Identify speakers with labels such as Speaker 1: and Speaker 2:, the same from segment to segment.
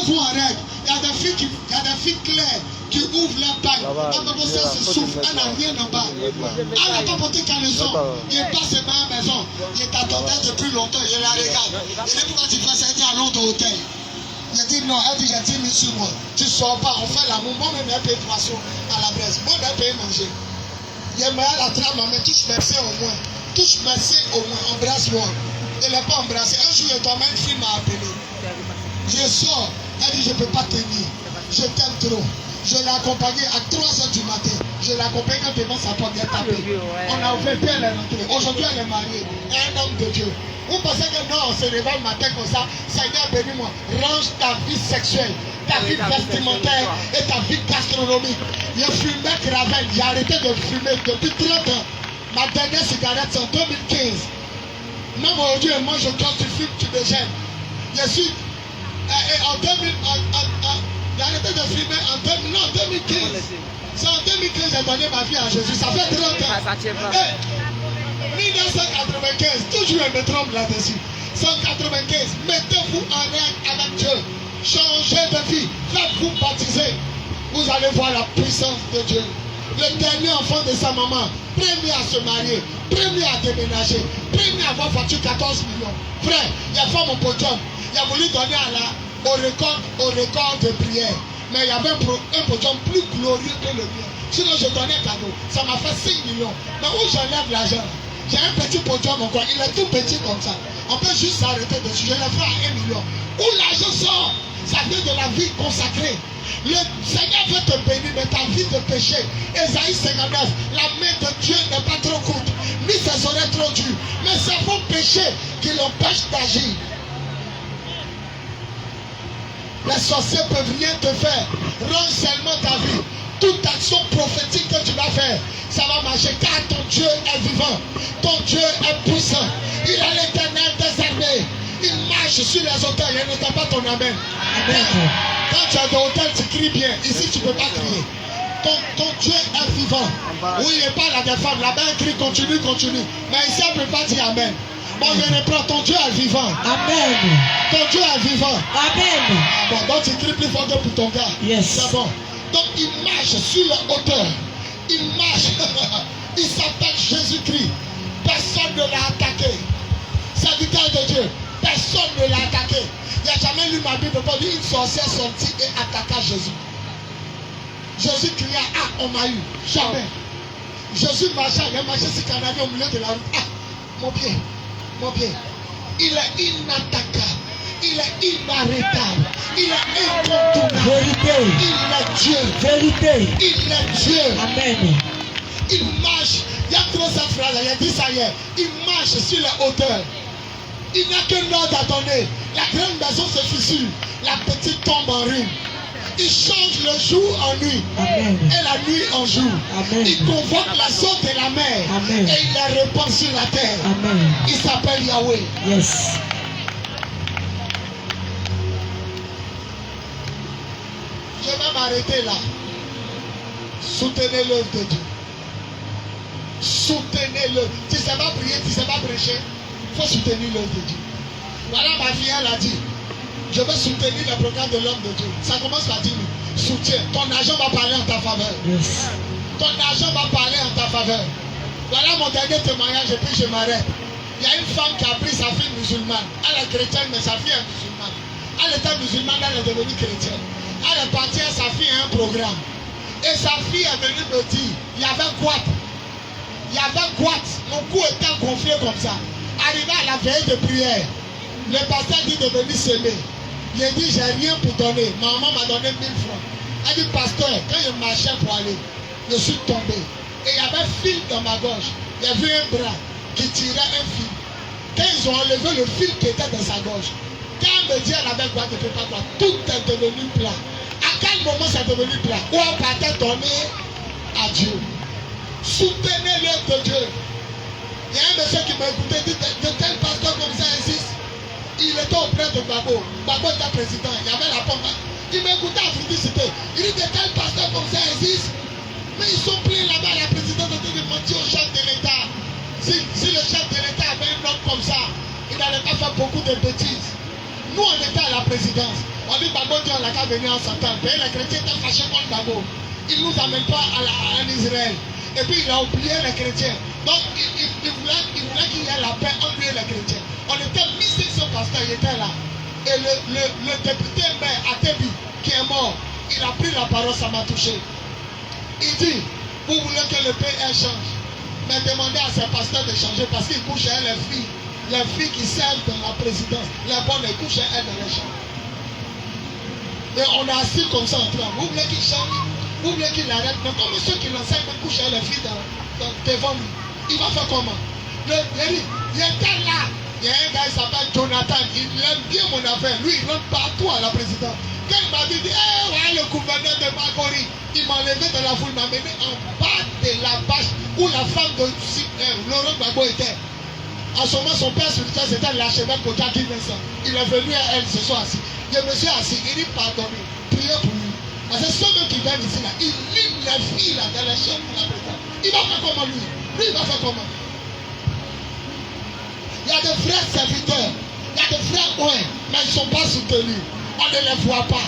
Speaker 1: mettez-vous en règle. Il y a des filles claires qui ouvrent leur bague. Quand ça se souffle, elle n'a rien en bas. Elle n'a pas porté caleçon. Il passe à ma maison. Il t'attendait depuis longtemps. Il la regarde. Il dit pourquoi tu fais ça? Il dit à l'autre hôtel. Il dit non, elle dit j'ai 10 000 sur moi. Tu ne sors pas, on fait l'amour. Moi-même, elle paye poisson à la braise. Moi, elle paye manger. Il y a la trame, mais touche merci au moins. Touche merci au moins. Embrasse-moi. Elle n'est pas embrassée. Un jour, il tombe, une fille m'a appelé. Je sors. Elle dit je ne peux pas tenir. Je t'aime trop. Je l'ai accompagnée à 3h du matin. Je l'ai accompagnée quand devant sa porte, elle tapé. On a ouvert, puis elle est rentrée. Aujourd'hui, elle est mariée. Un homme de Dieu. Vous pensez que non, on se réveille le matin comme ça. Seigneur, bénis-moi. Range ta vie sexuelle, ta vie vestimentaire et ta vie gastronomique. Il fumait Gravel. J'ai arrêté de fumer depuis 30 ans. Ma dernière cigarette, c'est en 2015. Même aujourd'hui, moi, je quand tu fumes, tu me gênes. Je suis. En 2000. J'ai arrêté de fumer en 2015. C'est en 2015 que j'ai donné ma vie à Jésus. Ça fait 30 ans. 1995, toujours je me trompe là-dessus. 195, mettez-vous en règle avec Dieu. Changez de vie. Faites-vous baptiser. Vous allez voir la puissance de Dieu. Le dernier enfant de sa maman, premier à se marier, premier à déménager, premier à avoir voiture 14 millions. Frère, il a fait mon podium. Il a voulu donner au record de prière. Mais il y avait un podium plus glorieux que le mien. Sinon, je donnais un cadeau. Ça m'a fait 5 millions. Mais où j'enlève l'argent? J'ai un petit podium encore. Il est tout petit comme ça. On peut juste s'arrêter dessus. Je le fais à 1 million. Où l'argent sort? Ça vient de la vie consacrée. Le Seigneur veut te bénir, mais ta vie de péché. Ésaïe 59. La main de Dieu n'est pas trop courte, ni ses oreilles trop dures. Mais c'est vos péchés qui l'empêchent d'agir. Les sorciers ne peuvent rien te faire. Rends seulement ta vie. Toute action prophétique que tu vas faire, ça va marcher car ton Dieu est vivant. Ton Dieu est puissant. Il est l'Éternel des armées. Il marche sur les autels. Il n'entend pas ton amen. Amen. Quand tu as des hôtels, tu cries bien. Ici, tu ne peux pas crier. Ton Dieu est vivant. Oui, il parle à des femmes. Là-bas, il crie continue. Mais ici, on ne peut pas dire amen. Bon, je reprends. Ton Dieu est vivant. Amen. Ton Dieu est vivant. Amen. Bon, donc tu cries plus fort que pour ton gars. Yes. C'est bon. Donc il marche sur le hauteur. Il marche. Il s'appelle Jésus-Christ. Personne ne l'a attaqué. Serviteur de Dieu. Personne ne l'a attaqué. Il n'y a jamais lu ma Bible pour dire une sorcière sortie et attaqua Jésus. Jésus cria, ah, on m'a eu. Jamais. Jésus marchait, il a marché sur Canadien au milieu de la route. Ah, mon pied. Il est inattaquable. Il est inarrêtable. Il est incontournable. Vérité. Il est Dieu. Vérité. Il est Dieu. Amen. Il marche. Il y a trop cette phrase. Il a dit ça hier. Il marche sur les hauteurs. Il n'a qu'un ordre à donner. La grande maison se fissure. La petite tombe en ruine. Il change le jour en nuit. Amen. Et la nuit en jour. Amen. Il convoque la saute et la mer. Amen. Et il la répand sur la terre. Amen. Il s'appelle Yahweh. Yes. Je vais m'arrêter là. Soutenez l'œuvre de Dieu. Soutenez-le. Tu ne sais pas prier, tu ne sais pas prêcher. Il faut soutenir l'œuvre de Dieu. Voilà, ma fille, elle a dit. Je veux soutenir le programme de l'homme de Dieu. Ça commence par dire soutien. Ton argent va parler en ta faveur. Yes. Ton argent va parler en ta faveur. Voilà mon dernier témoignage et puis je m'arrête. Il y a une femme qui a pris sa fille musulmane. Elle est chrétienne, mais sa fille est musulmane. Elle était musulmane, elle est devenue chrétienne. Elle est partie à sa fille à un programme. Et sa fille est venue me dire, il y avait quoi? Mon cou était gonflé comme ça. Arrivé à la veille de prière, le pasteur dit de venir s'aimer. Il a dit, j'ai rien pour donner. Ma maman m'a donné 1000 francs. Elle dit, pasteur, quand je marchais pour aller, je suis tombé. Et il y avait un fil dans ma gorge. Il y avait un bras qui tirait un fil. Quand ils ont enlevé le fil qui était dans sa gorge, quand elle me dit, elle avait quoi, ne fait pas quoi, tout est devenu plat. À quel moment c'est devenu plat? Ou on partait donner à Dieu. Soutenez l'œuvre de Dieu. Il y a un monsieur qui m'a écouté, dit, de tel pasteur comme ça insiste. Il était auprès de Gbagbo. Gbagbo était président. Il y avait la pompe. Il m'a écouté à Félicité. Il dit, de tel pasteur comme ça existe. Mais ils sont pris là-bas, la présidente de mentir au chef de l'État. Si le chef de l'État avait un homme comme ça, il n'allait pas faire beaucoup de bêtises. Nous, on était à la présidence. On dit Gbagbo dit on l'a qu'à venir en Satan. Les chrétiens étaient fâchés contre Gbagbo. Il ne nous amène pas en Israël. Et puis il a oublié les chrétiens. Donc il voulait qu'il y ait la paix entre lui et les chrétiens. On était mis sur ce pasteur, il était là. Et le député maire Atebi, qui est mort, il a pris la parole, ça m'a touché. Il dit, vous voulez que le pays change, mais demandez à ces pasteurs de changer parce qu'ils couchent les filles qui servent dans la présidence, les bonnes elles couchent elles dans les champs. Et on a assis comme ça en train. Vous voulez qu'il change, vous voulez qu'il arrête, mais comme ceux qui l'enseignent couchent les filles devant lui, il va faire comment? Il était là. Il y a un gars qui s'appelle Jonathan, il aime bien mon affaire. Lui, il rentre partout à la présidence. Quand il m'a dit, le gouverneur de Makori, il m'a levé dans la foule, il m'a mené en bas de la bâche où la femme de Laurent Gbagbo était. En ce moment, son père spirituel, c'était l'archevêque Kotaki Vincent. Il est venu à elle, se sont assis. Je me suis assis, il dit pardonner, priez pour lui. Parce que ceux qui viennent ici, là, ils lisent les filles là, dans les chambres de la présidence. Il va faire comment lui? Lui, il va faire comment? Il y a des frères serviteurs, il y a des frères mais ils ne sont pas soutenus. On ne les voit pas.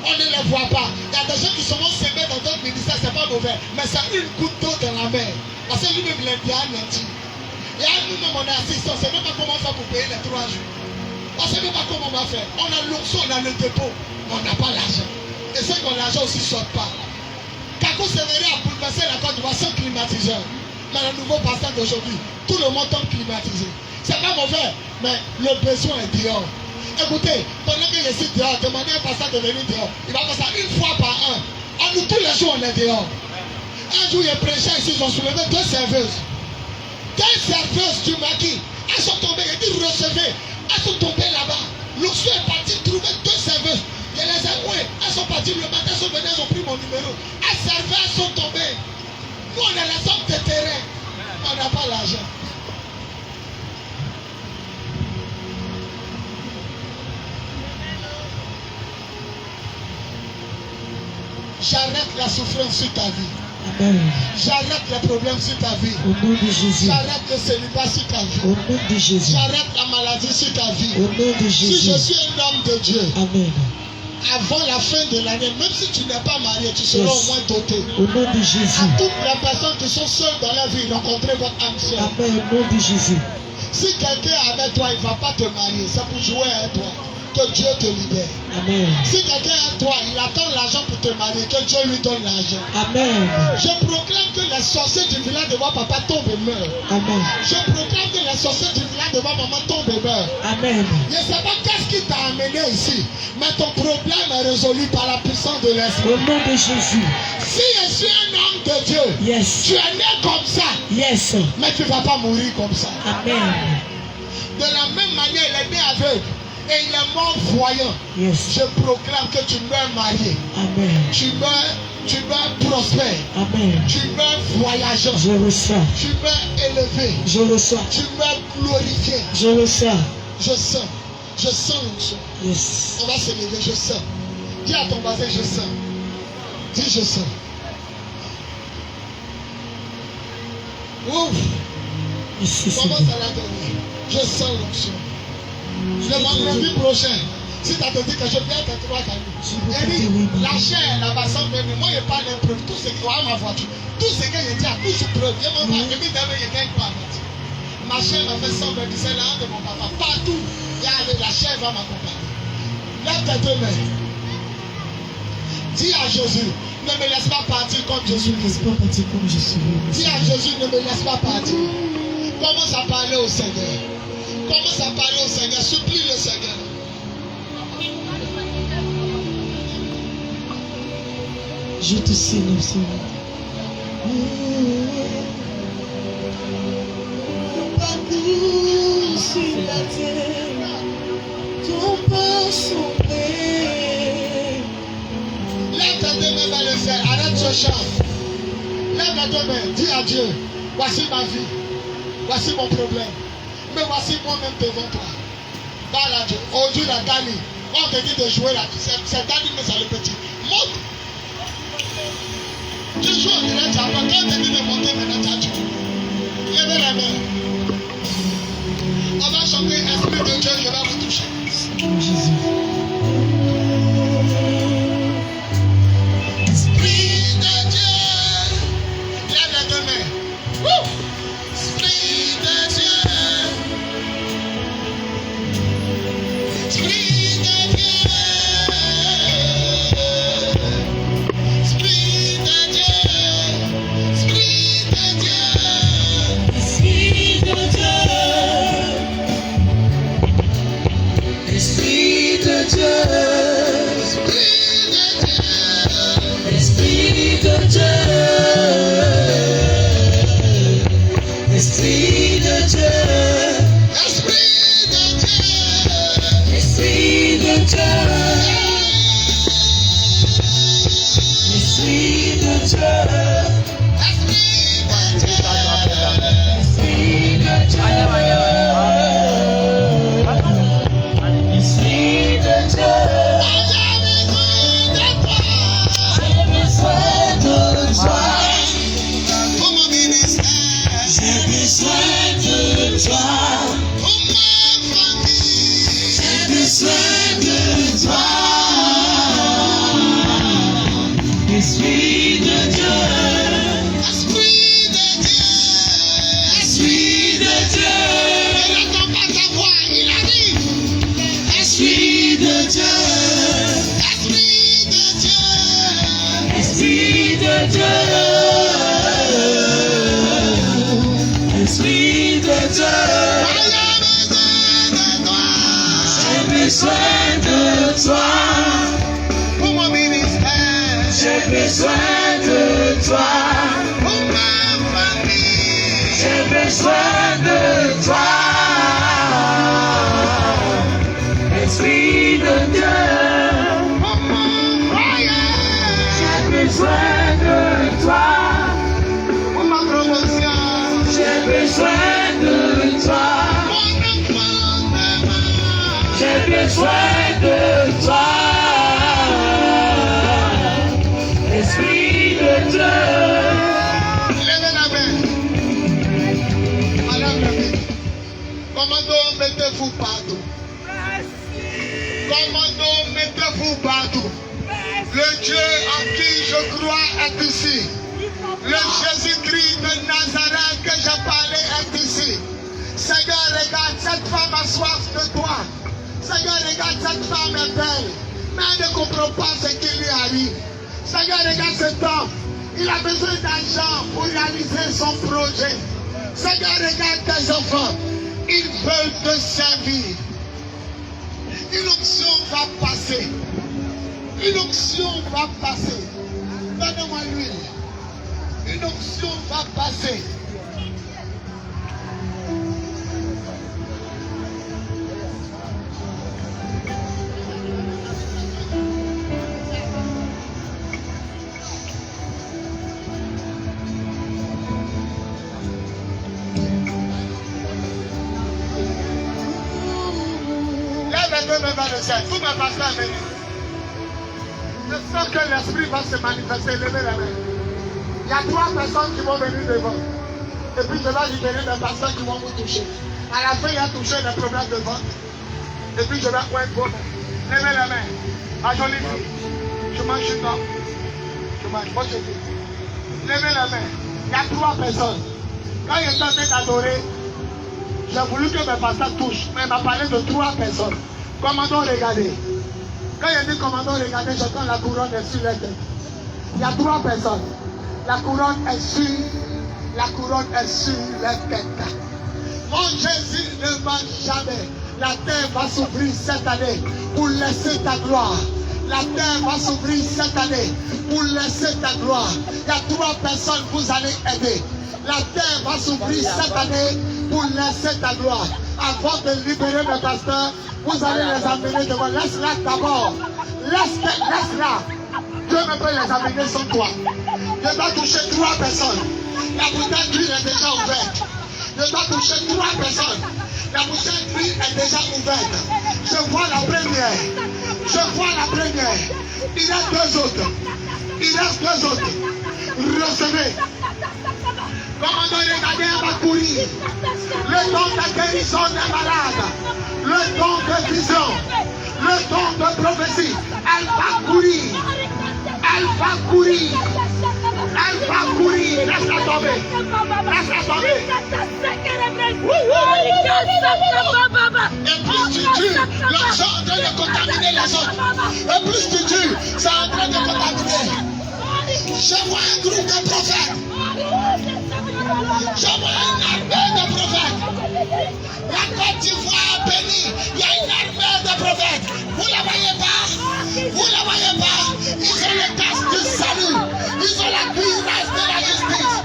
Speaker 1: On ne les voit pas. Il y a des gens qui sont semés dans d'autres ministères, ce n'est pas mauvais. Mais c'est une goutte d'eau dans la mer. Parce que lui-même, il est bien anéanti. Et à nous-mêmes, on est assis, on ne sait même pas comment on va pour payer les 3 jours. On ne sait même pas comment on va faire. On a l'onction, on a le dépôt, mais on n'a pas l'argent. Et ceux qui ont l'argent aussi ne sortent pas. Kako Sévéré a bouleversé la Côte d'Ivoire sans climatiseur. Mais le nouveau pasteur d'aujourd'hui, tout le monde tombe climatisé. C'est pas mauvais, mais le besoin est dehors. Écoutez, pendant que je suis dehors, demandez à un pasteur de venir dehors. Il va faire ça une fois par an. Nous, tous les jours, on est dehors. Un jour, il y a prêché ici, ils ont soulevé 2 serveuses. 2 serveuses du maquis. Elles sont tombées, il dit recevez. Elles sont tombées là-bas. L'onction est parti trouver 2 serveuses. Je les ai ouées. Elles sont parties le matin, elles sont venues, elles ont pris mon numéro. Elles servaient, elles sont tombées. Nous, on est les hommes de terrain. On n'a pas l'argent. J'arrête la souffrance sur ta vie.
Speaker 2: Amen.
Speaker 1: J'arrête les problèmes sur ta vie.
Speaker 2: Au nom de Jésus.
Speaker 1: J'arrête le célibat sur ta vie.
Speaker 2: Au nom de Jésus.
Speaker 1: J'arrête la maladie sur ta vie.
Speaker 2: Au nom de Jésus.
Speaker 1: Si je suis un homme de Dieu,
Speaker 2: Amen.
Speaker 1: avant la fin de l'année, même si tu n'es pas marié, tu seras au moins doté.
Speaker 2: Au nom de Jésus.
Speaker 1: À toutes les personnes qui sont seules dans la vie, rencontrez votre âme sœur.
Speaker 2: Amen. Au nom de Jésus.
Speaker 1: Si quelqu'un est avec toi, il ne va pas te marier. C'est pour jouer avec toi. Que Dieu te libère.
Speaker 2: Amen.
Speaker 1: Si quelqu'un est avec toi, il attend l'argent pour te marier. Que Dieu lui donne l'argent.
Speaker 2: Amen.
Speaker 1: Je proclame que les sorciers du village de votre papa tombent et meurent.
Speaker 2: Amen.
Speaker 1: Je proclame que les sorciers du village de votre maman tombent et meurent.
Speaker 2: Amen.
Speaker 1: Je ne sais pas qu'est-ce qui t'a amené ici, mais ton problème est résolu par la puissance de l'esprit.
Speaker 2: Au nom de Jésus.
Speaker 1: Si je suis un homme de Dieu,
Speaker 2: Yes.
Speaker 1: tu es né comme ça,
Speaker 2: Yes.
Speaker 1: mais tu ne vas pas mourir comme ça.
Speaker 2: Amen.
Speaker 1: De la même manière, il est né aveugle et il est mort voyant.
Speaker 2: Yes.
Speaker 1: Je proclame que tu meurs marié,
Speaker 2: Amen.
Speaker 1: tu meurs prospère,
Speaker 2: Amen.
Speaker 1: tu meurs voyageant,
Speaker 2: Je reçois.
Speaker 1: tu meurs élevé,
Speaker 2: Je reçois.
Speaker 1: tu meurs glorifié.
Speaker 2: Je reçois.
Speaker 1: Je sens l'onction.
Speaker 2: Yes.
Speaker 1: On va se lever, je sens. Dis à ton voisin, je sens. Dis, je sens. Ouf.
Speaker 2: Ici, c'est
Speaker 1: Comment
Speaker 2: bon.
Speaker 1: ça l'a donné? Je sens l'onction. Le vendredi prochain, si tu as dit que je viens te trois cailloux, il dit, la chair là-bas sans venir, moi je parle d'un preuve, tout ce que ma voiture, tout ce que je dis à tout ce preuve, je m'en vais, je gagne pas. Ma chair m'a fait 120, c'est la honte de mon papa. Partout, la chair va m'accompagner. Lève tes 2 mains. Dis à Jésus, ne me laisse pas partir comme je suis.
Speaker 2: Ne laisse pas partir comme je suis.
Speaker 1: Dis à Jésus, ne me laisse pas partir. Commence à parler au Seigneur. Commence à parler au Seigneur. Supplie le Seigneur.
Speaker 2: Je te célèbre, Seigneur. Partout sur la terre, ton pas sombré.
Speaker 1: Lève tes 2 mains vers le ciel. Arrête ce chant. Lève tes 2 mains. Dis à Dieu, voici ma vie. Voici mon problème. Mais voici moi-même devant toi. Parle à Dieu. Aujourd'hui, la Dali. On te dit de jouer là. C'est Dali, mais c'est le petit. Monte. Tu joues en direct après. Quand on te dit de monter, maintenant tu as joué. Lève la main. On va chanter Esprit de Dieu, je vais vous toucher. Jésus. Esprit de Dieu. Lève les deux mains. Wouh! Esprit de Dieu. Esprit de Dieu. Esprit de Dieu. Esprit de Dieu.
Speaker 2: Esprit de Dieu. Esprit de Dieu. Esprit de Dieu. Esprit de Dieu. Esprit de Dieu. Esprit de Dieu. Esprit de Dieu. Esprit de Dieu. Esprit de Dieu. J'ai besoin de toi.
Speaker 1: Pour mon ministère,
Speaker 2: J'ai besoin de toi.
Speaker 1: pour ma famille,
Speaker 2: J'ai besoin de toi. Esprit de Dieu.
Speaker 1: Esprit de Dieu.
Speaker 2: Esprit de Dieu.
Speaker 1: Ne n'entends pas ta voix, il arrive.
Speaker 2: Esprit de Dieu.
Speaker 1: Esprit de Dieu.
Speaker 2: Esprit de Dieu. Esprit de Dieu.
Speaker 1: J'ai besoin de toi.
Speaker 2: J'ai besoin de toi.
Speaker 1: Pour mon ministère,
Speaker 2: J'ai besoin de toi.
Speaker 1: pour ma famille,
Speaker 2: J'ai besoin de toi. Esprit de Dieu.
Speaker 1: pour mon foyer,
Speaker 2: J'ai besoin de toi.
Speaker 1: pour ma promotion,
Speaker 2: J'ai besoin de toi.
Speaker 1: mon enfant demain.
Speaker 2: J'ai besoin de toi. Esprit de Dieu.
Speaker 1: Levez la main. Madame la main. Commando, mettez-vous partout. Commando, mettez-vous partout. Le Dieu en qui je crois est ici. Le Jésus-Christ de Nazareth que j'ai parlé est ici. Seigneur, regarde, cette femme a soif de toi. Seigneur, regarde, cette femme est belle. Mais elle ne comprend pas ce qui lui arrive. Seigneur, regarde cet homme. Il a besoin d'argent pour réaliser son projet. Seigneur, regarde tes enfants. Ils veulent te servir. Une onction va passer. Une onction va passer. Donne-moi l'huile. Une onction va passer. Lève les deux mains vers le ciel. Tous mes pasteurs venus. Je sens que l'esprit va se manifester. Levez la main. Il y a 3 personnes qui vont venir devant. Et puis je vais libérer des pasteurs qui vont vous toucher. À la fin, il y a touché les problèmes de vente. Et puis je vais pointer vos mains. Levez la main. À jolie fille. Je mange une homme. Je mange. Moi je dis. Levez la main. Il y a 3 personnes. Quand il est en train d'adorer, j'ai voulu que mes pasteurs touchent. Mais il m'a parlé de 3 personnes. Commandons, regardez. Quand il dit commandons, regardez, j'entends la couronne est sur la tête. Il y a 3 personnes. La couronne est sur la tête. Mon Jésus ne manque jamais. La terre va s'ouvrir cette année pour laisser ta gloire. La terre va s'ouvrir cette année pour laisser ta gloire. Il y a 3 personnes que vous allez aider. La terre va s'ouvrir cette année pour laisser ta gloire. Avant de libérer mes pasteurs, vous allez les amener devant. Laisse-la d'abord. Laisse-la. Dieu ne peut les amener sans toi. Je dois toucher 3 personnes. La bouteille d'huile est déjà ouverte. Je dois toucher 3 personnes. La bouteille d'huile est déjà ouverte. Je vois la première. Il y a 2 autres. Recevez. Commandant, regardez, elle va courir. Le don de la guérison des malades. Le le don de vision, le don de prophétie. Elle va courir. Elle va courir. Elle va courir. Laisse-la tomber. Laisse-la tomber. Et plus tu tues, l'argent est en train de contaminer les autres. Et plus tu tues, c'est en train de contaminer. Je vois un groupe de prophètes. Je vois une armée de prophètes. La Côte d'Ivoire bénie, il y a une armée de prophètes. Vous ne la voyez pas? Vous ne la voyez pas? Ils ont le casque du salut. Ils ont la cuirasse de la justice.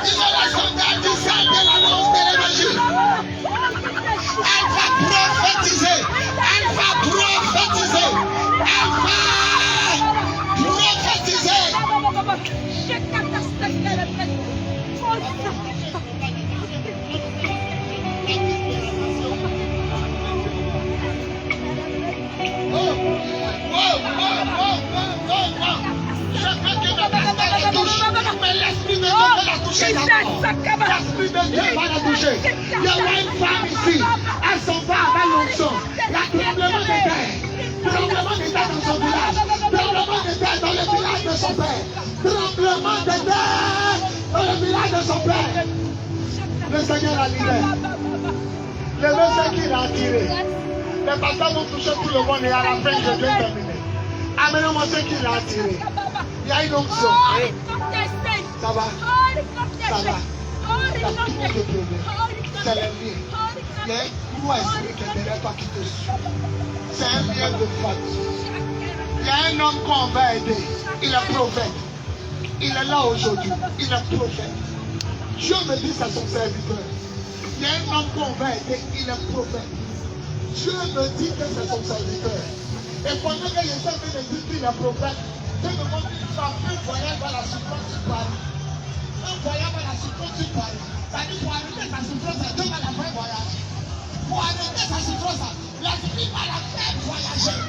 Speaker 1: Ils ont la sandale du sel de l'annonce de l'évangile. Elle va prophétiser. Elle va prophétiser. Elle va prophétiser. Mais l'esprit de Dieu va la toucher d'abord. L'esprit de Dieu va la toucher. Il y a une femme ici. Elle s'en va avec l'onction. Il y a tremblement de terre. Tremblement de terre dans son village. Tremblement de terre dans le village de son père. Tremblement de terre dans le village de son père. Le Seigneur a libéré. Le message qu'il a attiré. Les pasteurs vont toucher tout le monde et à la fin je viens terminer. Amenez-moi ce qu'il a attiré. Il y a une onction. Ça va. Ça va. Il y a tout de problème. C'est le lien. Il y a une loi esprit qui est derrière toi qui te suit. C'est un lien de famille. Il y a un homme qu'on va aider. Il est prophète. Il est là aujourd'hui. Il est prophète. Dieu me dit c'est son serviteur. Il y a un homme qu'on va aider. Il est prophète. Dieu me dit que c'est son serviteur. Et pendant que les gens me disent qu'il est prophète, Dieu me demande de faire un voyage vers la souffrance du Paris. Un voyage vers la souffrance du Paris. C'est-à-dire pour arrêter sa souffrance, Dieu va la faire voyager. Pour arrêter sa souffrance, l'esprit va la faire voyager.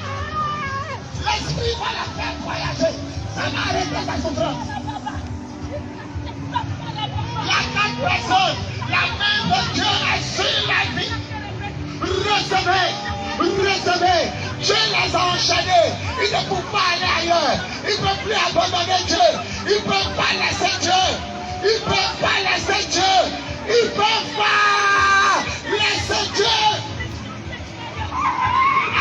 Speaker 1: L'esprit va la faire voyager. Ça va arrêter sa souffrance. La quatre personnes, la main de Dieu est sur la vie. Recevez, recevez. Dieu les a enchaînés. Ils ne peuvent pas aller ailleurs. Ils ne peuvent plus abandonner Dieu. Ils ne peuvent pas laisser Dieu. Ils ne peuvent pas laisser Dieu. Ils ne peuvent pas laisser Dieu.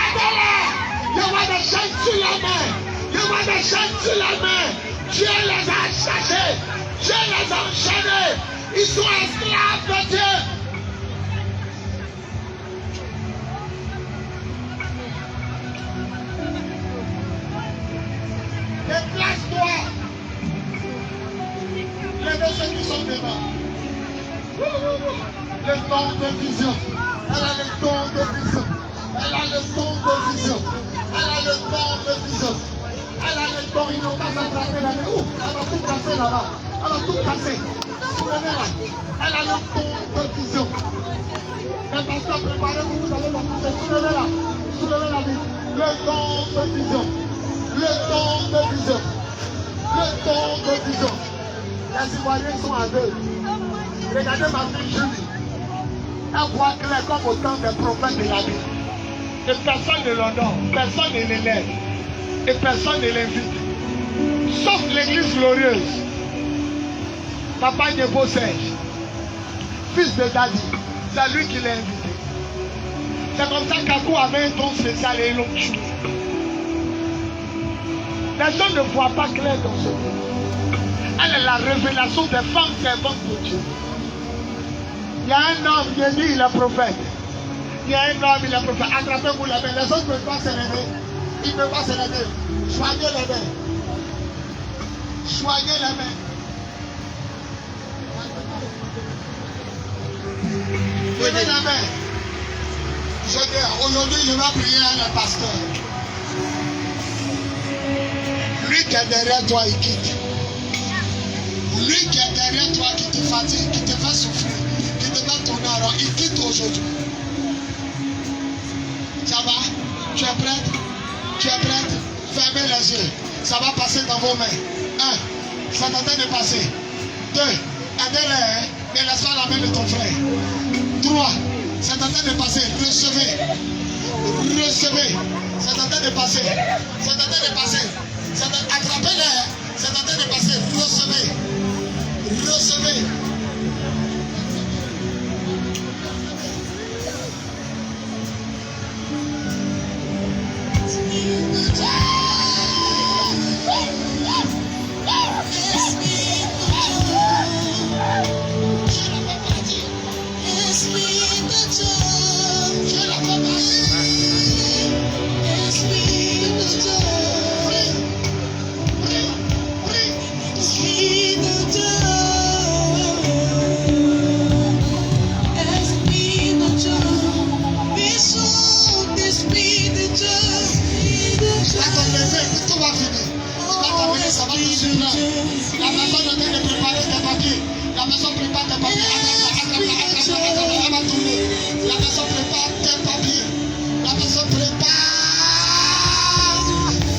Speaker 1: Aidez-les. Il y aura des chaînes sur la main. Il y aura des chaînes sur la main. Dieu les a cherchés. Dieu les a enchaînés. Ils sont esclaves de Dieu. Déplace-toi. Levez ceux qui sont devant. Le don de vision. Elle a le don de vision. Elle a le don de vision. Elle a le don de vision. Elle a le don. Ils n'ont pas attrapé la main. Elle va tout casser là-bas. Elle va tout casser. Soulevez-la. Elle a le don de vision. Les pasteurs, préparez-vous. Vous allez la pousser. Soulevez-la. Soulevez-la vie. Le don de vision. Le don de vision. Le don de vision. Les Ivoiriens sont aveugles. Regardez ma fille Julie. Elle voit clair comme autant des prophètes de la vie. Et personne ne l'honore, personne ne l'élève. Et personne ne l'invite. Sauf l'église glorieuse. Papa Nebo Serge, fils de Daddy, c'est lui qui l'a invité. C'est comme ça qu'Akou avait un don spécial et ils l'ont tué. Les gens ne voient pas clair dans ce monde. Elle est la révélation des femmes servantes de Dieu. Il y a un homme qui a dit il est prophète. Il y a un homme, il est prophète. Attrapez-vous la main. Les autres ne peuvent pas se lever. Ils ne peuvent pas se lever. Soignez les mains. Soignez les mains. Levez la main. Aujourd'hui, je vais prier à un pasteur. Lui qui est derrière toi, il quitte. Lui qui est derrière toi, qui te fatigue, qui te fait souffrir, qui te fait tourner en rond, il quitte aujourd'hui. Ça va? Tu es prête? Tu es prête? Fermez les yeux. Ça va passer dans vos mains. 1. Ça t'attend de passer. 2. Aidez-les, ne laisse pas la main de ton frère. 3. Ça t'attend de passer. Recevez. Recevez. C'est en train de passer. C'est en train de passer. Attrapez-les. C'est en train de passer. Recevez. Recevez. Ça va tout suivre. La personne est en train de préparer tes papiers. La personne prépare tes papiers. Elle va tourner. La personne prépare tes papiers. La personne prépare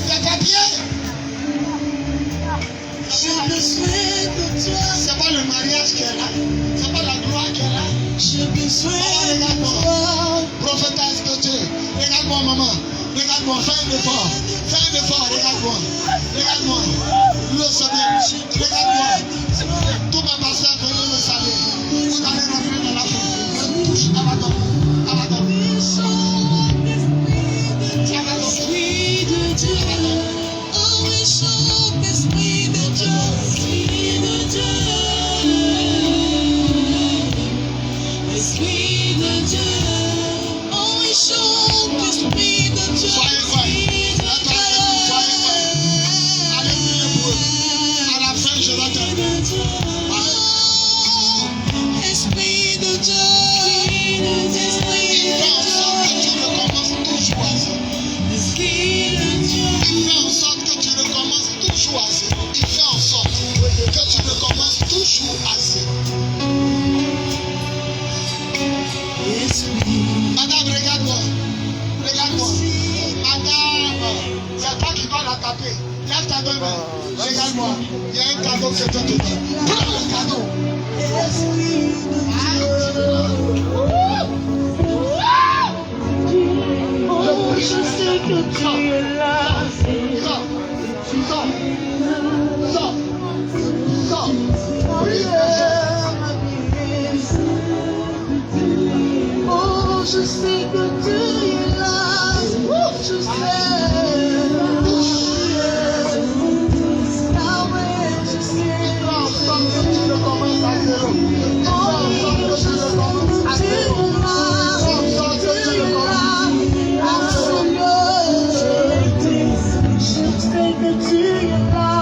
Speaker 1: tes papiers. C'est pas le mariage qu'elle a. C'est pas la gloire qu'elle a. Regarde-moi. Prophétesse de Dieu. Regarde-moi, maman. Regarde-moi. Fais un effort. Fais un effort. Regarde-moi. Regarde-moi. Le Seigneur. Regarde-moi. Tous mes pasteurs venez me saluer. Vous allez rentrer dans la foule. Touche. Abaddon. Abaddon. Madame, regarde-moi. Regarde-moi. Madame, c'est toi qui dois la taper. Lève ta deux mains. Regarde-moi. Il y a un cadeau que je te donne. Prends le cadeau.
Speaker 2: Oh, je sais que tu es là.
Speaker 1: Sors. Sors. Sors. Sors.
Speaker 2: Oh, je sais que tu es là. Je sais. Yahweh, je sais.
Speaker 1: Ensemble que tu recommences à zéro. Ensemble que tu recommences à zéro. Ensemble que tu recommences à zéro.
Speaker 2: Je sais que tu es là.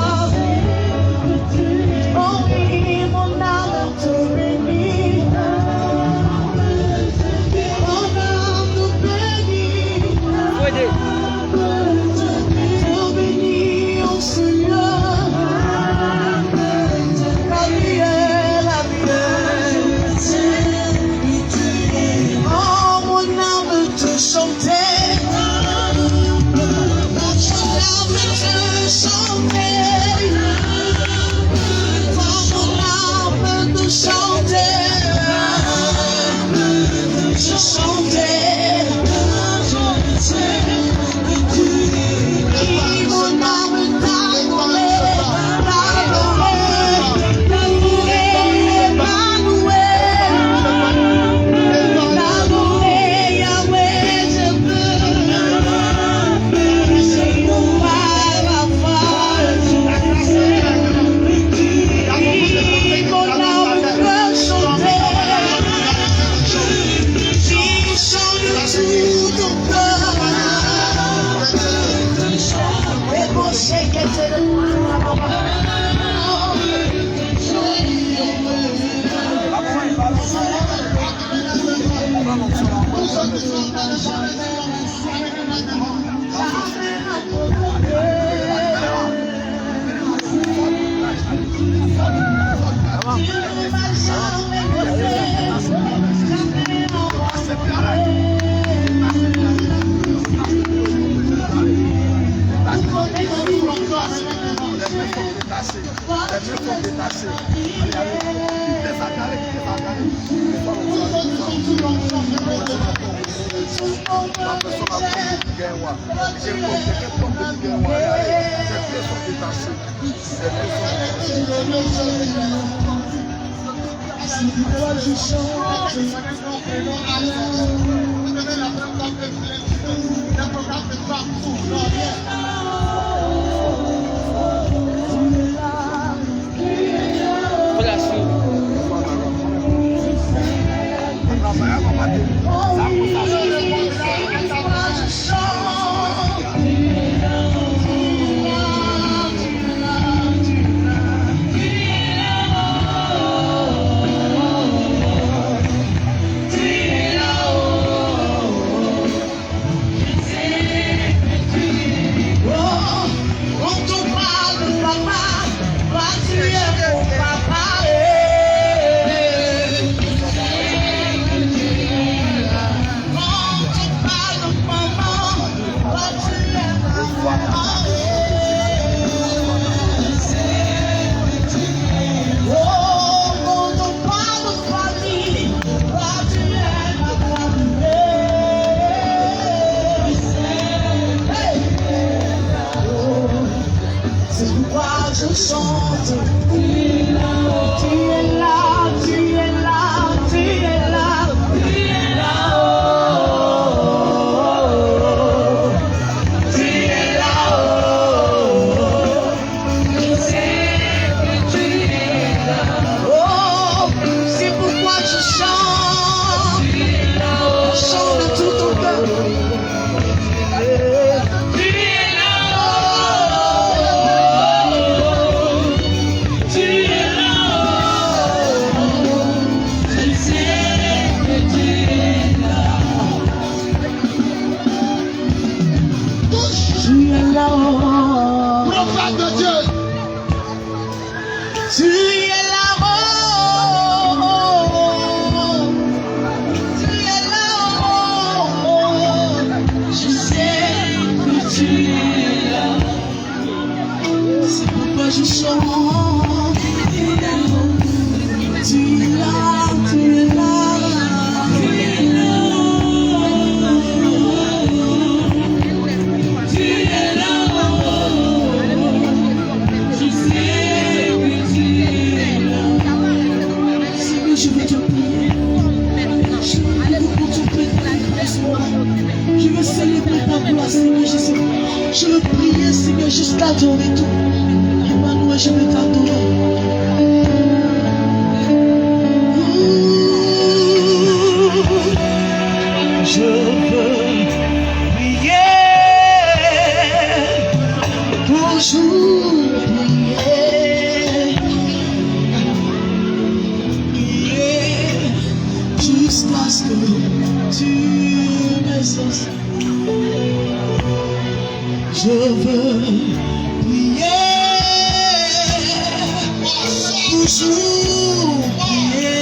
Speaker 2: Oh oui, mon âme te bénit. Mon âme te bénit. Te bénit, oh Seigneur. La mienne, la mienne. Oh, mon âme te chantait. Mon âme te chantait. Oh, mon âme te chantait. Je chantais. Et mon âme t'adorait.
Speaker 1: Merci.
Speaker 2: Je veux prier, Seigneur, juste t'adorer tout. Emmanuel, je veux t'adorer. Je veux prier, toujours prier, jusqu'à ce que tu me sortes. Je veux prier, toujours prier,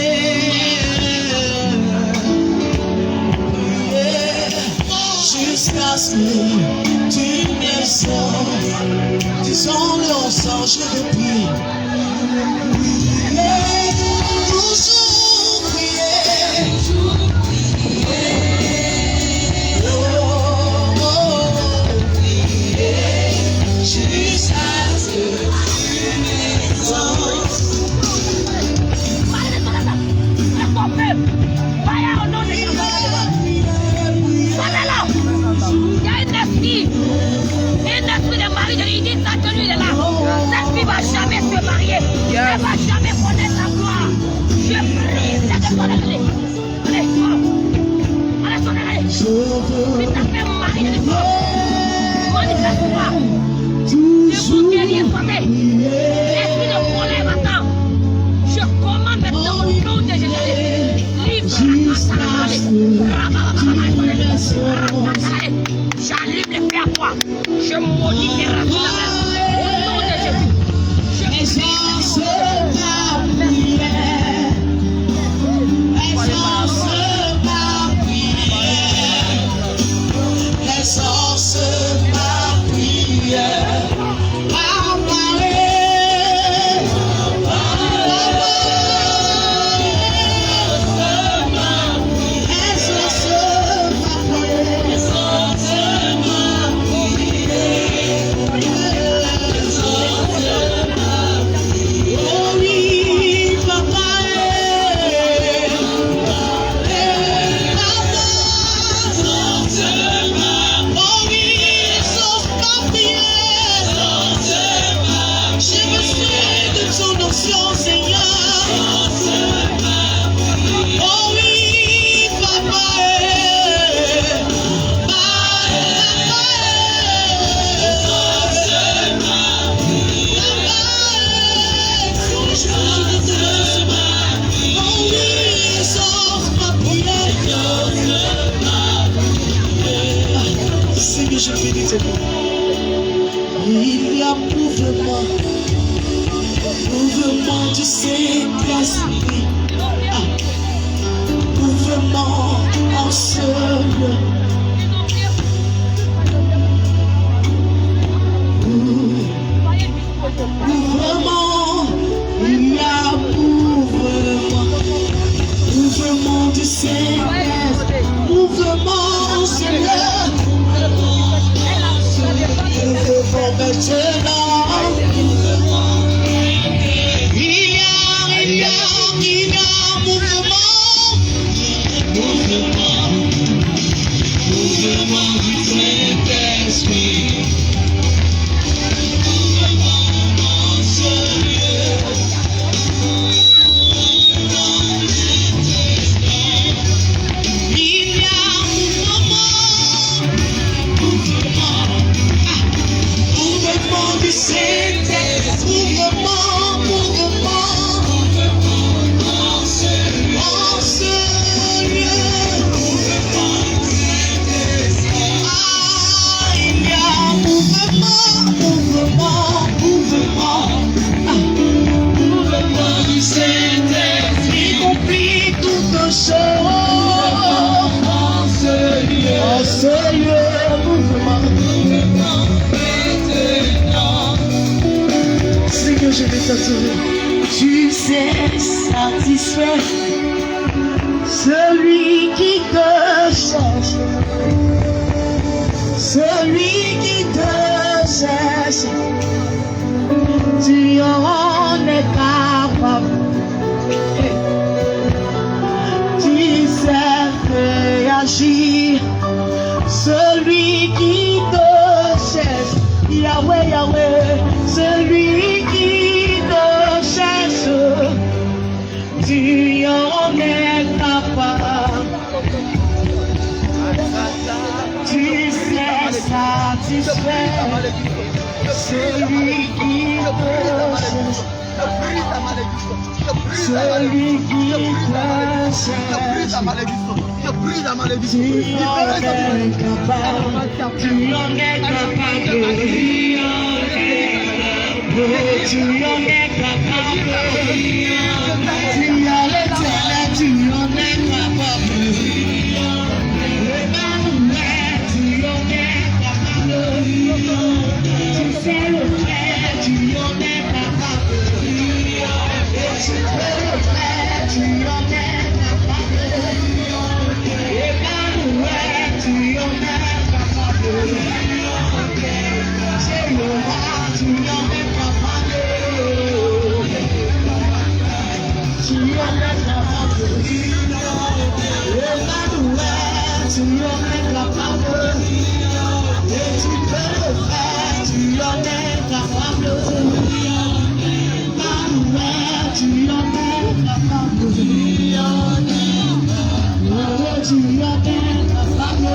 Speaker 2: jusqu'à ce que tu me sortes. Disons-le ensemble, je veux prier, toujours prier.
Speaker 3: Jamais se marier, elle va jamais connaître la gloire. Je prie, c'est de ton église. Allez, allez, son église. Si t'as fait marier de l'église, manifeste-toi. Je vous guéris, santé. L'esprit de colère maintenant. Je commande maintenant au nom de Jésus. Livre j'allume les fers à toi. Je maudis les racines. Au nom de Jésus.
Speaker 2: Essence ma prière, essence ma prière, essence ma prière, apparaît Il y a mouvement du Saint-Esprit, mouvement en ce lieu. Mouvement, il y a mouvement du Saint-Esprit, mouvement en ce lieu. Mouvement maintenant. Il y a mouvement du Saint-Esprit. Tu sais satisfaire celui qui te cherche, celui qui te cherche, tu en es capable, tu sais réagir, celui qui te cherche, Yahweh, Yahweh, celui qui te cherche, tu en es capable, tu sais satisfaire celui qui te cherche, celui qui te cherche. Tu en es capable, tu en es capable, tu en es capable, tu as l'éternel, tu en es capable, Emmanuel, tu en es capable, tu sais le faire, tu en es capable, tu peux le faire, tu en es capable, Emmanuel, tu en es capable, c'est le roi, tu en es capable, tu en es capable, Emmanuel, tu en es capable, et tu peux le faire, tu en es capable, Emmanuel, tu en es capable, oh, tu en es capable,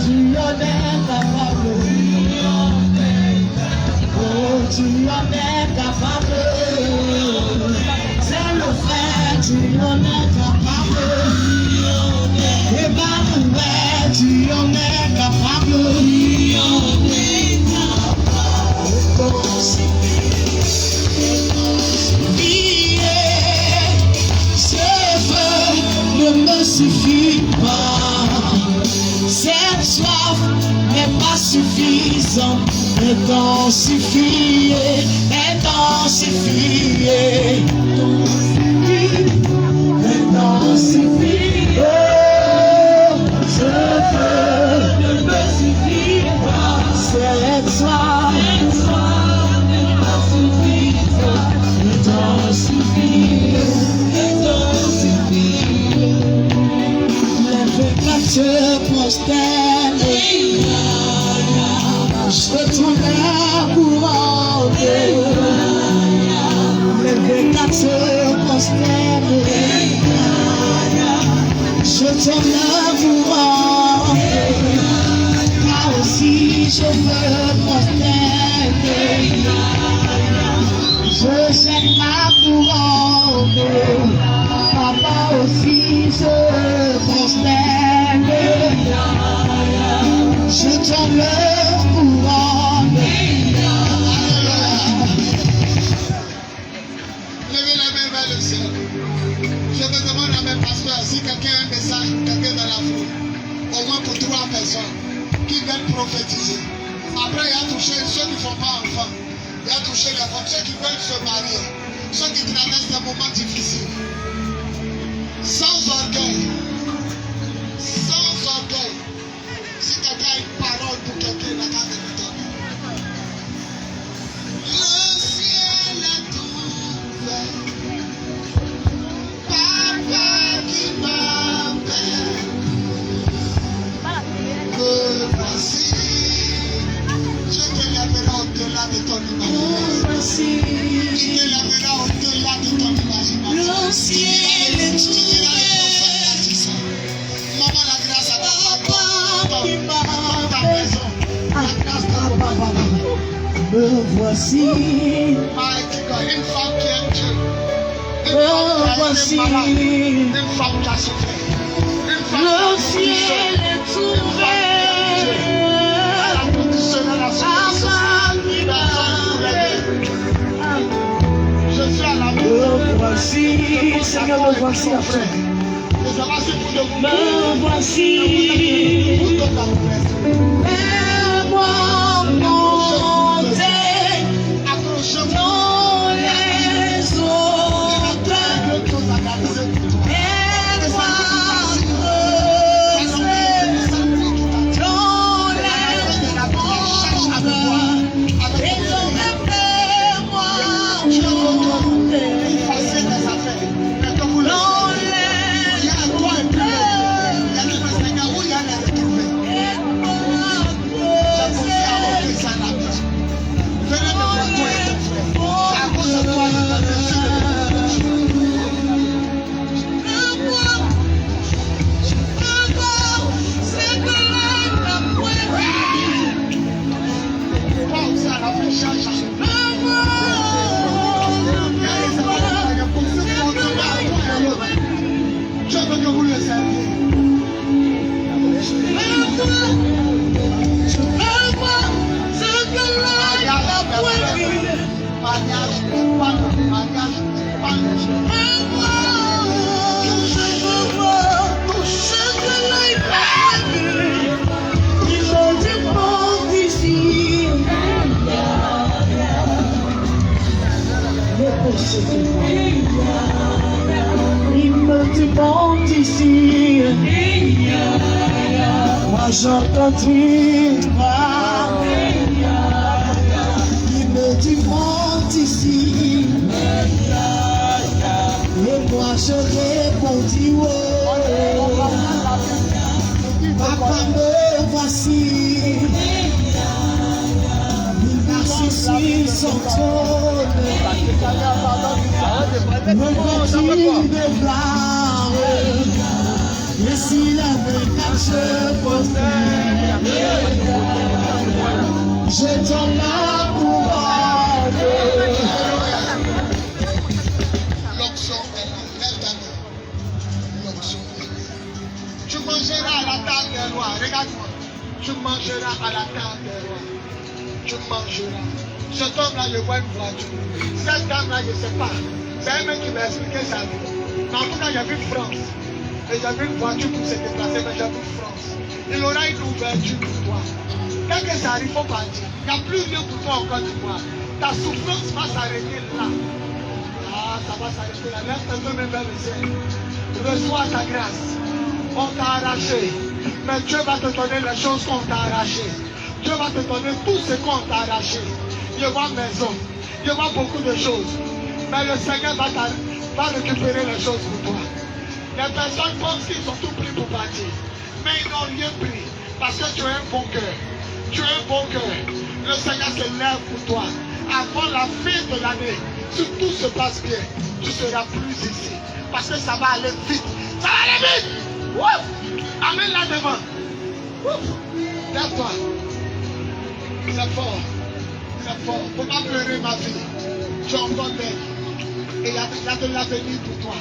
Speaker 2: tu en es capable, oh, tu en es capable, c'est le fait, tu en es capable, Emmanuel, tu en es capable, ce feu ne me suffit pas, cette soif n'est pas suffisante, intensifier, intensifier, intensifier, oh, ce feu ne me suffit pas, cette soif n'est pas suffisante, intensifier, intensifier. Les pécates se prosternent, je tourne pour entrer. Les pécates se prosternent, je tourne pour entrer. Moi aussi je veux prosterner, je jette ma couronne. Papa aussi se prosterne, je tombe le couronne.
Speaker 1: Levez la main vers le ciel. Je me demande à mes pasteurs si quelqu'un a un message pour quelqu'un dans la foule. Au moins pour 3 personnes qui veulent prophétiser. Après, il a touché ceux qui ne font pas enfants. Il a touché les femmes, ceux qui veulent se marier. Ceux qui traversent des moments difficiles. Sans orgueil. Sans orgueil. Si quelqu'un a une parole pour quelqu'un, il n'a qu'à me le donner. Le ciel est ouvert. Papa qui m'appelle. Me voici. Je te lèverai au-delà de ton imagination. Je te lèverai au-delà de ton imagination.
Speaker 2: Le ciel est
Speaker 1: ouvert. Maman, la grâce à ta maison. La grâce à ta maison.
Speaker 2: Me voici.
Speaker 1: Mighty God, une femme qui aime Dieu.
Speaker 2: Me voici.
Speaker 1: Une femme qui a souffert. Une femme
Speaker 2: Le
Speaker 1: qui
Speaker 2: ciel est ouvert.
Speaker 1: a conditionné la souffrance. Je suis à la maison.
Speaker 2: Me voici. Seigneur, me voici à toi.
Speaker 1: Je sais pas si vous de vous.
Speaker 2: Me voici.
Speaker 1: Vous tombez dans le reste.
Speaker 2: Fais-moi monter
Speaker 1: Accrochez-vous.
Speaker 2: dans les autres.
Speaker 1: Quelque chose à réaliser pour toi.
Speaker 2: Aide-moi creuser dans les mondes. Désormais, fais-moi monter
Speaker 1: Effacez des affaires. Mais que vous le
Speaker 2: dans
Speaker 1: savez. Il y a un toit et plus haut. Il y a des Seigneur où il y a les retrouver. J'ai pensé à votre ça la vie. Venez me voir toi et ton frère. C'est à cause de toi que tu as reçu Toi aussi à la fin, cherche à se faire. Je veux que vous le serviez. Mariage,
Speaker 2: il me demande ici. Moi j'entends une voix. Il me demande ici. Et moi je répondis ouais. Papa me voici. Il marche sur son trône. Revêtu de gloire. Et s'il avait caché postère, je donne la couronne.
Speaker 1: l'onction est là. Lève ta main. L'onction est là. Tu mangeras à la table des rois. Regarde-moi. Tu mangeras à la table des rois. Tu mangeras. Cet homme-là, je vois une voiture. Cette dame-là, je ne sais pas. C'est un mec qui m'a expliqué sa vie. Mais en tout cas, j'ai vu France. Et j'ai vu une voiture pour se déplacer, mais j'ai vu France. Il aura une ouverture pour toi. Dès que ça arrive, il faut partir. Il n'y a plus rien pour toi encore, tu vois. Ta souffrance va s'arrêter là. Ah, ça va s'arrêter là. Lève tes mains vers le ciel. Reçois ta grâce. On t'a arraché. Mais Dieu va te donner les choses qu'on t'a arrachées. Dieu va te donner tout ce qu'on t'a arraché. Je vois maison. Je vois beaucoup de choses. Mais le Seigneur va récupérer les choses pour toi. Les personnes pensent qu'ils ont tout pris pour partir. Mais ils n'ont rien pris. Parce que tu as un bon cœur. Tu as un bon cœur. Le Seigneur se lève pour toi. Avant la fin de l'année, si tout se passe bien, tu ne seras plus ici. Parce que ça va aller vite. Ça va aller vite. Ouf! Amène là devant. Ouf! Lève-toi. C'est fort. C'est fort. Il ne faut pas pleurer ma vie. Tu es encore belle. Et il y a de l'avenir pour toi.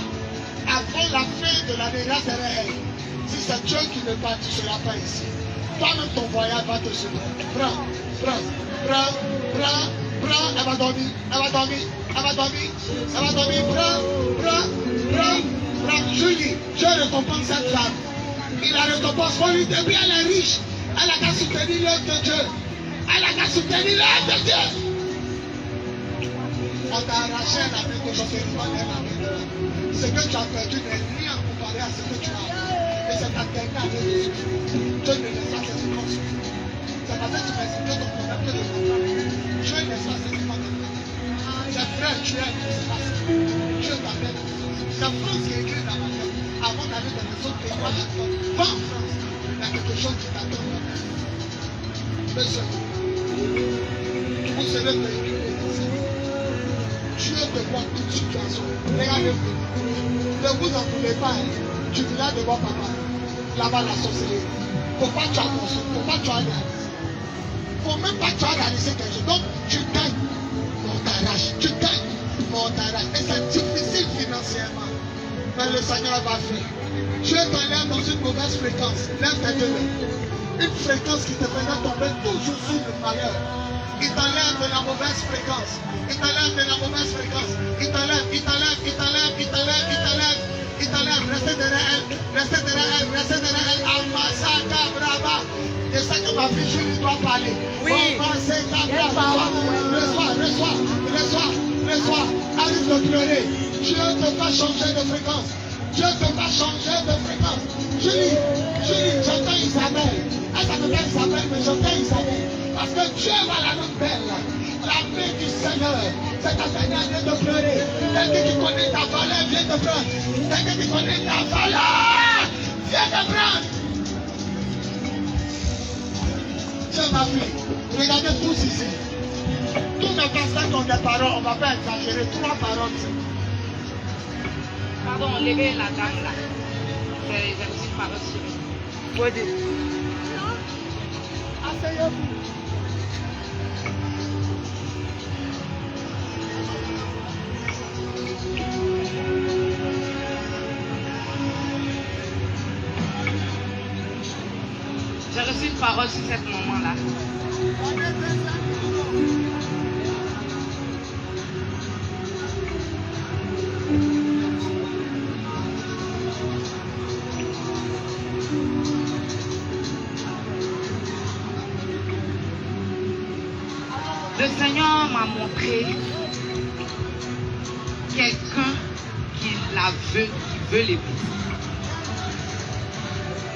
Speaker 1: Avant la fin de l'année, là c'est réel. Si c'est Dieu qui ne part, tu ne seras pas ici. Toi-même, ton voyage va te suivre. Prends. Elle va dormir. Prends. Julie, je récompense cette femme. Il la récompense pour lui. Depuis elle est riche. Elle a qu'à soutenir l'œuvre de Dieu. On t'a arraché la main de Joséphine. Ce que tu as perdu n'est rien comparé à ce que tu as. Et c'est ta dernière année de souffrance. Dieu ne laisse pas cette souffrance. C'est parce que tu m'expliques ton problème que de ton travail. Dieu ne laisse pas cette souffrance. C'est frère, tu es un Dieu t'appelle. C'est France qui est écrit dans ma tête. Avant d'aller dans les autres pays, imagine-toi, va en France. Il y a quelque chose qui t'attend. Monsieur, vous serez véhiculé. Dieu te voit toute situation. Regardez-vous. Ne vous en voulez pas. Tu viens de voir papa. Là-bas, la sorcellerie. Faut pas que tu avances. Faut pas que tu ailles. Faut même pas que tu ailles réaliser quelque chose. Donc, tu gagnes. On t'arrache. Tu gagnes. On t'arrache. Et c'est difficile financièrement. Mais le Seigneur va faire. Dieu t'enlève dans une mauvaise fréquence. Lève tes deux mains. Une fréquence qui te faisait tomber toujours sur le malheur. Il t'enlève de la mauvaise fréquence. Il t'enlève. Restez derrière elle. Amasaka brava. C'est ça que ma fille Julie doit parler. Oui. Amasaka brava. Reçois. Arrête de pleurer. Dieu te va changer de fréquence. Julie, j'entends Isabelle. Elle s'appelle Isabelle, mais j'entends Isabelle. Parce que Dieu va la rendre belle. La paix du Seigneur. C'est ta dernière année de pleurer. Quelqu'un qui connaît ta valeur, viens te prendre. Tiens ma fille, regardez tous ici. Tous mes pasteurs ont des paroles, on ne va pas exagérer. 3 paroles.
Speaker 3: Pardon, levez la dame là. C'est une parole sur lui.
Speaker 1: Faut dire. Asseyez-vous.
Speaker 3: J'ai reçu une parole sur cet moment-là. Le Seigneur m'a montré quelqu'un qui veut l'épouser.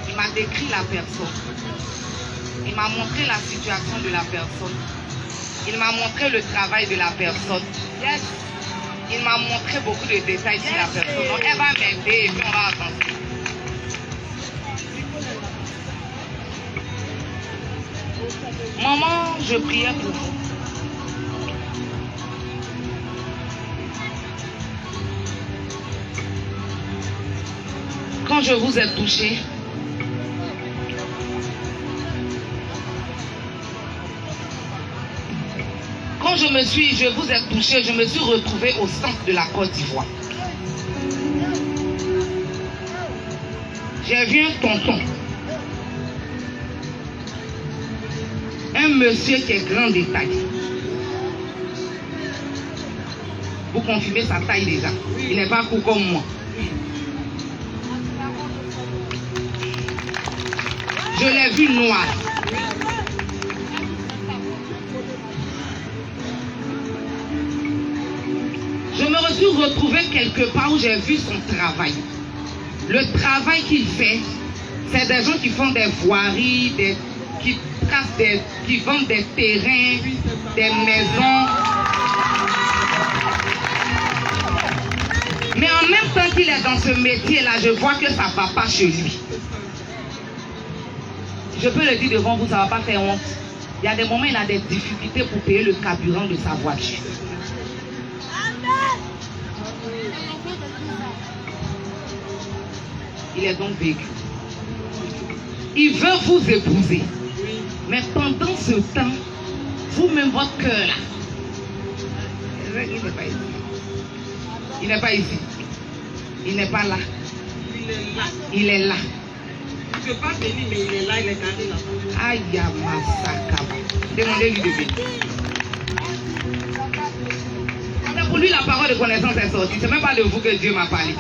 Speaker 3: Il m'a décrit la personne. Il m'a montré la situation de la personne. Il m'a montré le travail de la personne. Yes. Il m'a montré beaucoup de détails sur la personne. Donc elle va m'aider et puis on va avancer. Maman, je priais pour vous. Quand je vous ai touché, je vous ai touché, je me suis retrouvée au centre de la Côte d'Ivoire. J'ai vu un tonton, un monsieur qui est grand de taille. Vous confirmez sa taille déjà. Il n'est pas court comme moi. Je l'ai vu noir. Je me suis retrouvée quelque part où j'ai vu son travail. Le travail qu'il fait, c'est des gens qui font des voiries, qui vendent des terrains, des maisons. Mais en même temps qu'il est dans ce métier-là, je vois que ça ne va pas chez lui. Je peux le dire devant vous, ça ne va pas faire honte. Il y a des moments où il a des difficultés pour payer le carburant de sa voiture. Il est donc vécu. Il veut vous épouser. Mais pendant ce temps, vous-même, votre cœur là, il n'est pas ici. Il n'est pas ici. Il n'est pas là. Il est là.
Speaker 4: Je veux pas bénir, mais il est là, il est garé là-bas.
Speaker 5: Aïe, Masaka. Demandez-lui de bénir. Pour lui, la parole de connaissance est sortie. C'est même pas de vous que Dieu m'a parlé.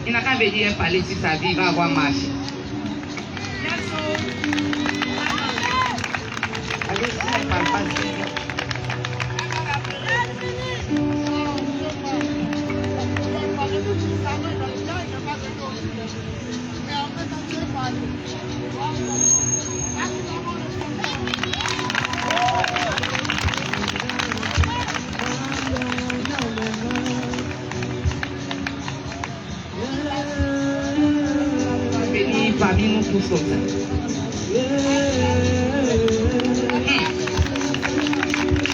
Speaker 5: Il n'a qu'à venir parler sur sa vie, il va avoir marché. Béni parmi nous tous comme ça.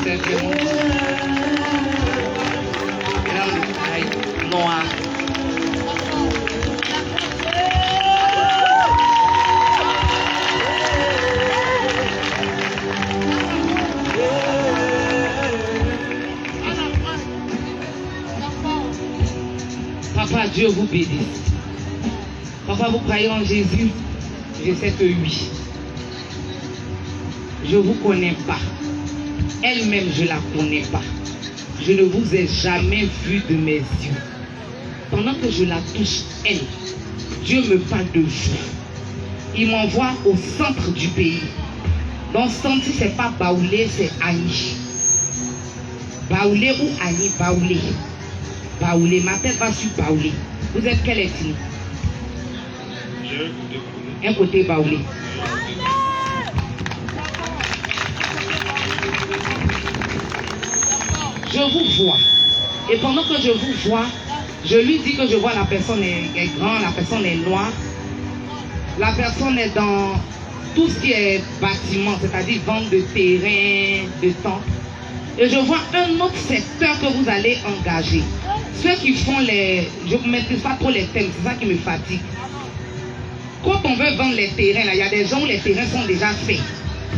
Speaker 5: C'est vraiment noir. Papa, Dieu vous bénisse. Papa, vous croyez en Jésus? Je sais que oui. Je ne vous connais pas. Elle-même, je ne la connais pas. Je ne vous ai jamais vu de mes yeux. Pendant que je la touche, elle, Dieu me parle de vous. Il m'envoie au centre du pays. Donc, centre, ce n'est pas Baoulé, c'est Annie. Baoulé ou Annie? Baoulé. Baoulé, ma tête va sur Baoulé. Vous êtes quelle ethnie? Un côté Baoulé. Je vous vois. Et pendant que je vous vois, je lui dis que je vois la personne est grande, la personne est noire. La personne est dans tout ce qui est bâtiment, c'est-à-dire vente de terrain, de temps. Et je vois un autre secteur que vous allez engager. Ceux qui font les... Je ne maîtrise pas trop les thèmes, c'est ça qui me fatigue. Quand on veut vendre les terrains, là, il y a des gens où les terrains sont déjà faits.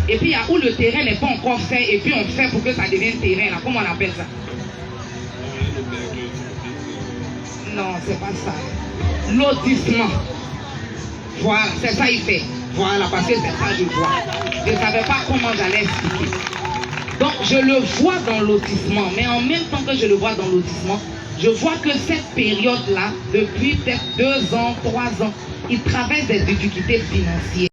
Speaker 5: Et puis il y a où le terrain n'est pas encore fait et puis on fait pour que ça devienne terrain. Là. Comment on appelle ça? Non, c'est pas ça. Lotissement. Voilà, c'est ça il fait. Voilà, parce que c'est ça que je vois. Je ne savais pas comment j'allais expliquer. Donc je le vois dans le lotissement, mais en même temps que je le vois dans le lotissement, je vois que cette période-là, depuis peut-être 2 ans, 3 ans, il traverse des difficultés financières.